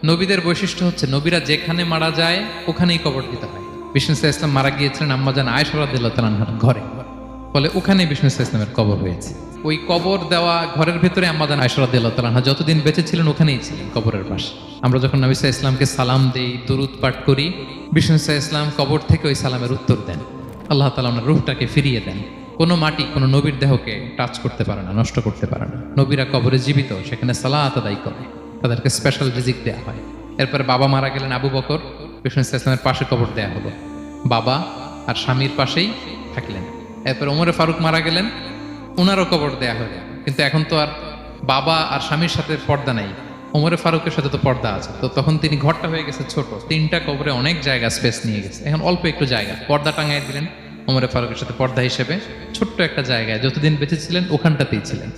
নবীদের বৈশিষ্ট্য হচ্ছে নবীরা যেখানে মারা যায় ওখানেই কবর দিতে হয়। বিষ্ণু ইসা ইসলাম মারা গিয়েছিলেন আম্মাজান আয়েশা রাদিয়াল্লাহু তাআলা আনহার ঘরে, ফলে ওখানে বিষ্ণু ইসা ইসলামের কবর হয়েছে। ওই কবর দেওয়া ঘরের ভেতরে আম্মাজান আয়েশা রাদিয়াল্লাহু তাআলা আনহা যতদিন বেঁচে ছিলেন ওখানেই ছিলেন, কবরের পাশে। আমরা যখন নবী সাল্লাল্লাহু আলাইহি ইসলামকে সালাম দেই, দুরূদ পাঠ করি, বিষ্ণু ইসা ইসলাম কবর থেকে ওই সালামের উত্তর দেন। আল্লাহ তাআলা ওনার রূহটাকে ফিরিয়ে দেন। কোনো মাটি কোনো নবীর দেহকে টাচ করতে পারে না, নষ্ট করতে পারে না। নবীরা কবরে জীবিত, সেখানে সালাত আদায় করে, তাদেরকে স্পেশাল রিজিক দেয়া হয়। এরপরে বাবা মারা গেলেন আবু বকর, বিষ্ণু ইসলামের পাশে কবর দেয়া হলো, বাবা আর স্বামীর পাশেই থাকলেন। এরপরে ওমরে ফারুক মারা গেলেন, ওনারও কবর দেয়া হলো। কিন্তু এখন তো আর বাবা আর স্বামীর সাথে পর্দা নাই, ওমরে ফারুকের সাথে তো পর্দা আছে। তো তখন তিনি ঘরটা হয়ে গেছে ছোট, 3টা কবরে অনেক জায়গা স্পেস নিয়ে গেছে। এখন অল্প একটু জায়গা পর্দা টাঙাই দিলেন ওমরে ফারুকের সাথে, পর্দা হিসেবে ছোট্ট একটা জায়গায় যতদিন বেঁচে ছিলেন ওখানটাতেই ছিলেন।